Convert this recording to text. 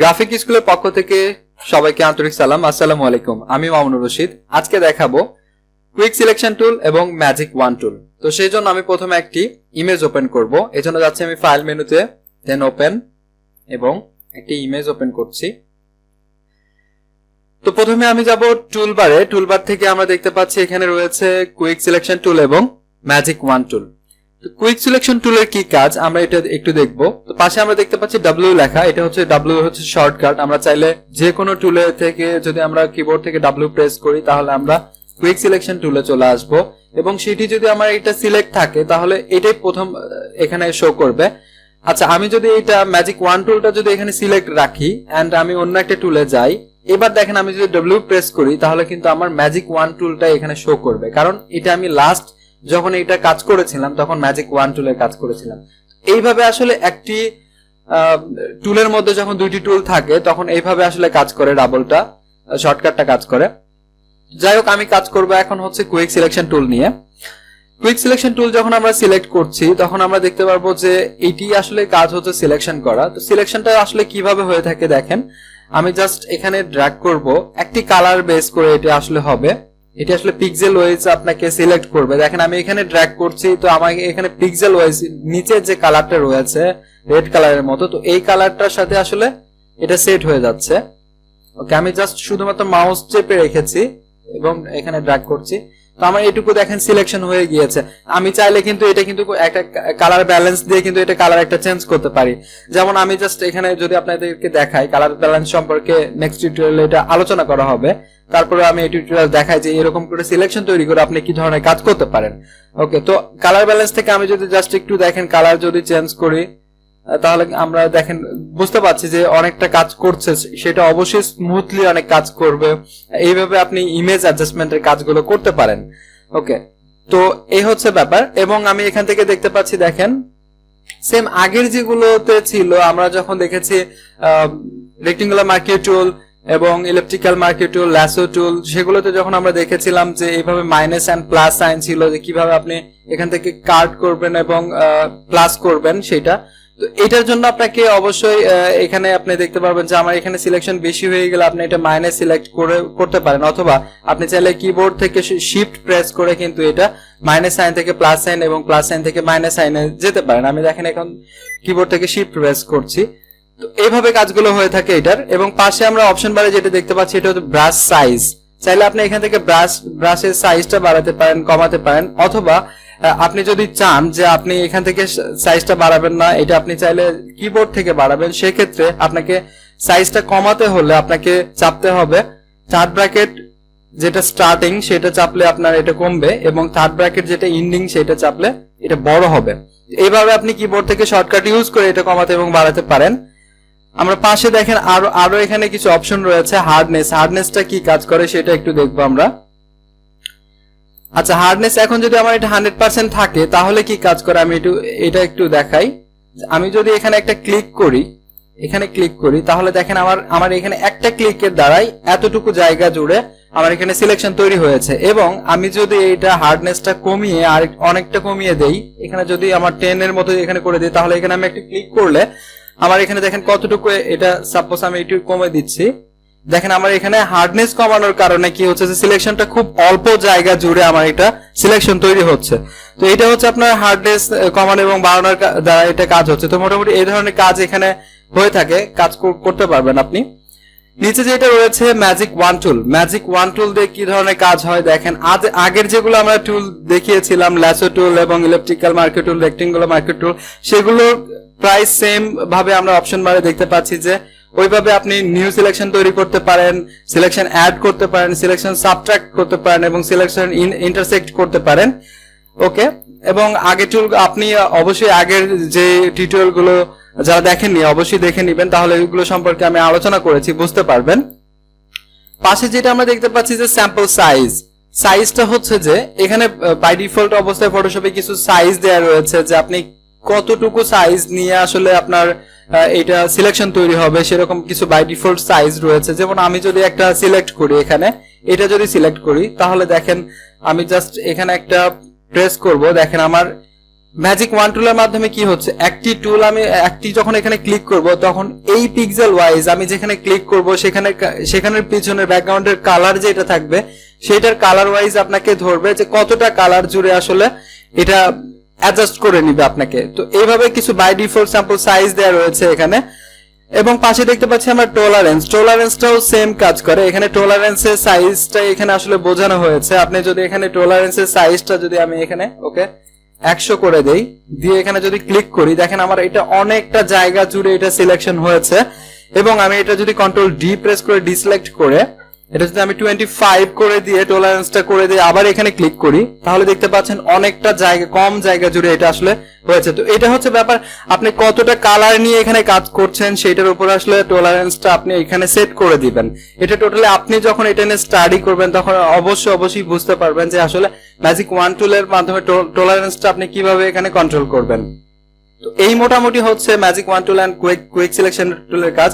Graphic স্কুলের পক্ষ থেকে সবাইকে আন্তরিক সালাম। আসসালামু আলাইকুম। আমি মামুনুর রশিদ। আজকে দেখাবো কুইক সিলেকশন টুল এবং ম্যাজিক ওয়ান টুল। তো সেই জন্য আমি প্রথমে একটি ইমেজ ওপেন করব। এজন্য যাচ্ছি আমি ফাইল মেনুতে, দেন ওপেন, এবং একটি ইমেজ ওপেন করছি। তো প্রথমে আমি যাব টুলবারে। টুলবার থেকে আমরা দেখতে পাচ্ছি এখানে রয়েছে কুইক সিলেকশন টুল এবং ম্যাজিক ওয়ান টুল। কুইক সিলেকশন টুলের কি কাজ আমরা এটা একটু দেখব। তো পাশে আমরা দেখতে পাচ্ছি ডাব্লিউ লেখা, এটা হচ্ছে ডাব্লিউ হচ্ছে শর্টকাট। আমরা চাইলে যে কোনো টুলে থেকে যদি আমরা কিবোর্ড থেকে ডাব্লিউ প্রেস করি তাহলে আমরা কুইক সিলেকশন টুলে চলে আসব, এবং সেটি যদি আমার এটা সিলেক্ট থাকে তাহলে এটাই প্রথম এখানে শো করবে। আচ্ছা, আমি যদি এটা ম্যাজিক ওয়ান টুলটা যদি এখানে সিলেক্ট রাখি এন্ড আমি অন্য একটা টুলে যাই, এবার দেখেন আমি যদি ডাব্লিউ প্রেস করি তাহলে কিন্তু আমার ম্যাজিক ওয়ান টুলটা এখানে শো করবে, কারণ এটা আমি লাস্ট যখন এটা কাজ করেছিলাম তখন ম্যাজিক ওয়ান টুলের কাজ করেছিলাম। এইভাবে আসলে একটি টুলের মধ্যে যখন দুইটি টুল থাকে তখন এইভাবে আসলে কাজ করে, ডাবলটা শর্টকাটটা কাজ করে। যাই হোক, আমি কাজ করব এখন হচ্ছে কুইক সিলেকশন টুল নিয়ে। কুইক সিলেকশন টুল যখন আমরা সিলেক্ট করছি তখন আমরা দেখতে পারবো যে এটি আসলে কাজ হচ্ছে সিলেকশন করা। তো সিলেকশনটা আসলে কিভাবে হয়ে থাকে দেখেন, আমি জাস্ট এখানে ড্র্যাগ করব, একটি কালার বেস করে এটা আসলে হবে। এটি আসলে পিক্সেল ওয়াইজ আপনাকে সিলেক্ট করবে। দেখেন আমি এখানে ড্র্যাগ করছি, তো আমাকে এখানে পিক্সেল ওয়াইজ নিচে যে কালারটা রয়েছে রেড কালারের মতো, তো এই কালারটার সাথে আসলে এটা সেট হয়ে যাচ্ছে। ওকে, আমি জাস্ট শুধুমাত্র মাউস চেপে রেখেছি এবং এখানে ড্র্যাগ করছি, তো আমার এটুকু দেখেন সিলেকশন হয়ে গিয়েছে। আমি চাইলে কিন্তু এটা কিন্তু একটা কালার ব্যালেন্স দিয়ে কিন্তু এটা কালার একটা চেঞ্জ করতে পারি। যেমন আমি জাস্ট এখানে যদি আপনাদেরকে দেখাই, কালার ব্যালেন্স সম্পর্কে নেক্সট টিউটোরিয়ালে এটা আলোচনা করা হবে। তারপরে আমি এই টিউটোরিয়াল দেখাই যে এরকম করে সিলেকশন তৈরি করে আপনি কি ধরনের কাজ করতে পারেন। ওকে, তো কালার ব্যালেন্স থেকে আমি যদি জাস্ট একটু দেখেন কালার যদি চেঞ্জ করি তাহলে আমরা দেখেন বুঝতে পারছি যে অনেকটা কাজ করছে, সেটা অবশ্যই স্মুথলি অনেক কাজ করবে। এইভাবে আপনি ইমেজ অ্যাডজাস্টমেন্টের কাজগুলো করতে পারেন। ওকে, তো এই হচ্ছে ব্যাপার। এবং আমি এখান থেকে দেখতে পাচ্ছি দেখেন সেম আগের যেগুলোতে ছিল, আমরা যখন দেখেছি রেক্টেঙ্গুলার মার্কিং টুল এবং ইলেকট্রিক্যাল মার্কিং টুল, ল্যাসো টুল, সেগুলোতে যখন আমরা দেখেছিলাম যে এইভাবে মাইনাস এন্ড প্লাস সাইন ছিল, যে কিভাবে আপনি এখান থেকে কাট করবেন এবং প্লাস করবেন সেটা। তো এটার জন্য আপনাকে অবশ্যই এখানে আপনি দেখতে পারবেন যে আমার এখানে সিলেকশন বেশি হয়ে গেলে আপনি এটা মাইনাস সিলেক্ট করতে পারেন, অথবা আপনি চাইলে কিবোর্ড থেকে শিফট প্রেস করে কিন্তু এটা মাইনাস সাইন থেকে প্লাস সাইন এবং প্লাস সাইন থেকে মাইনাস সাইনে যেতে পারেন। আমি দেখেন এখন কিবোর্ড থেকে শিফট প্রেস করছি। তো এইভাবে কাজগুলো হয়ে থাকে এটার। এবং পাশে আমরা অপশন বারে যেটা দেখতে পাচ্ছি এটা হচ্ছে ব্রাশ সাইজ। চাইলে আপনি এখান থেকে ব্রাশের সাইজটা বাড়াতে পারেন, কমাতে পারেন, অথবা আপনি যদি চান যে আপনি এখান থেকে সাইজটা বাড়াবেন না, এটা আপনি চাইলে কিবোর্ড থেকে বাড়াবেন, সেক্ষেত্রে আপনাকে সাইজটা কমাতে হলে আপনাকে চাপতে হবে থার্ড ব্র্যাকেট যেটা স্টার্টিং সেটা চাপলে আপনার এটা কমবে, এবং থার্ড ব্র্যাকেট যেটা এন্ডিং সেটা চাপলে এটা বড় হবে। এইভাবে আপনি কিবোর্ড থেকে শর্টকাট ইউজ করে এটা কমাতে এবং বাড়াতে পারেন। আমরা পাশে দেখেন আরো এখানে কিছু অপশন রয়েছে। হার্ডনেসটা কি কাজ করে সেটা একটু দেখবো আমরা। আচ্ছা, হার্ডনেস এখন যদি আমার এটা 100% থাকে তাহলে কি কাজ করে আমি এটা একটু দেখাই। আমি যদি এখানে একটা ক্লিক করি তাহলে দেখেন আমার এখানে একটা ক্লিকের দ্বারাই এতটুকু জায়গা জুড়ে আমার এখানে সিলেকশন তৈরি হয়েছে। এবং আমি যদি এটা হার্ডনেসটা কমিয়ে আর অনেকটা কমিয়ে দেই, এখানে যদি আমার 10 এর মতো এখানে করে দিই, তাহলে এখানে আমি একটা ক্লিক করলে আমার এখানে দেখেন কতটুকু এটা, সাপোজ আমি একটু কমে দিচ্ছি, দেখেন আমার এখানে হার্ডনেস কমানোর কারণে কি হচ্ছে যে সিলেকশনটা খুব অল্প জায়গা জুড়ে আমার এটা সিলেকশন তৈরি হচ্ছে। তো এটা হচ্ছে আপনার হার্ডনেস কমানো এবং বাড়ানোর দ্বারা এটা কাজ হচ্ছে। তো মোটামুটি এই ধরনের কাজ এখানে হয়ে থাকে, কাজ করতে পারবেন আপনি। নিচে যেটা রয়েছে ম্যাজিক ওয়ান টুল দিয়ে কি ধরনের কাজ হয় দেখেন। আগের যেগুলো আমরা টুল দেখিয়েছিলাম, ল্যাসো টুল এবং ইলেকট্রিক্যাল মার্কিং টুল, রেক্টেঙ্গুলার মার্কিং টুল, সেগুলো প্রায় সেম ভাবে আমরা অপশন বারে দেখতে পাচ্ছি যে ওইভাবে আপনি নিউ সিলেকশন তৈরি করতে পারেন, সিলেকশন অ্যাড করতে পারেন, সিলেকশন সাবট্রাক্ট করতে পারেন এবং সিলেকশন ইন্টারসেক্ট করতে পারেন। ওকে, এবং আগের টুল আপনি অবশ্যই আগের যে টিউটোরিয়াল গুলো যারা দেখেননি অবশ্যই দেখে নিবেন, তাহলে এগুলো সম্পর্কে আমি আলোচনা করেছি, বুঝতে পারবেন। পাশে যেটা আমরা দেখতে পাচ্ছি যে স্যাম্পল সাইজটা হচ্ছে যে এখানে বাই ডিফল্ট অবস্থায় ফটোশপে কিছু সাইজ দেওয়া রয়েছে যে আপনি কতটুকু সাইজ নিয়ে আসলে আপনার এটা সিলেকশন তৈরি হবে, সেরকম কিছু বাই ডিফল্ট সাইজ রয়েছে। যেমন আমি যদি একটা সিলেক্ট করি, এখানে এটা যদি সিলেক্ট করি তাহলে দেখেন আমি জাস্ট এখানে একটা প্রেস করব, দেখেন আমার ম্যাজিক ওয়ান টুলের মাধ্যমে কি হচ্ছে, একটি টুল আমি একটি যখন এখানে ক্লিক করব তখন এই পিক্সেল ওয়াইজ আমি যেখানে ক্লিক করব সেখানের পিছনের ব্যাকগ্রাউন্ডের কালার যেটা থাকবে সেটার কালার ওয়াইজ আপনাকে ধরবে যে কতটা কালার জুড়ে আসলে এটা অ্যাডজাস্ট করে নিবে আপনাকে। তো এইভাবে কিছু বাই ডিফল্ট স্যাম্পল সাইজ দেওয়া রয়েছে এখানে। এবং পাশে দেখতে পাচ্ছি আমরা টলারেন্সটাও সেম কাজ করে। এখানে টলারেন্সের সাইজটা এখানে আসলে বোঝানো হয়েছে। আপনি যদি এখানে টলারেন্সের সাইজটা যদি আমি এখানে ওকে 100 করে দেই, দিয়ে এখানে যদি ক্লিক করি, দেখেন আমার এটা অনেকটা জায়গা জুড়ে এটা সিলেকশন হয়েছে। এবং আমি এটা যদি কন্ট্রোল ডি প্রেস করে ডিসিলেক্ট করে এটা যদি আমি 25 করে দিয়ে টলারেন্সটা করে দিয়ে আবার এখানে ক্লিক করি, তাহলে দেখতে পাচ্ছেন অনেকটা জায়গা, কম জায়গা জুড়ে এটা আসলে হয়েছে। তো এটা হচ্ছে ব্যাপার, আপনি কতটা কালার নিয়ে এখানে কাজ করছেন সেটার উপর আসলে টলারেন্সটা আপনি এখানে সেট করে দিবেন। এটা টোটালি আপনি যখন এটা নিয়ে স্টাডি করবেন তখন অবশ্যই বুঝতে পারবেন যে আসলে ম্যাজিক ওয়ান টুলের মাধ্যমে টলারেন্সটা আপনি কিভাবে এখানে কন্ট্রোল করবেন। তো এই মোটামুটি হচ্ছে magic wand tool and quick selection টুলের কাজ।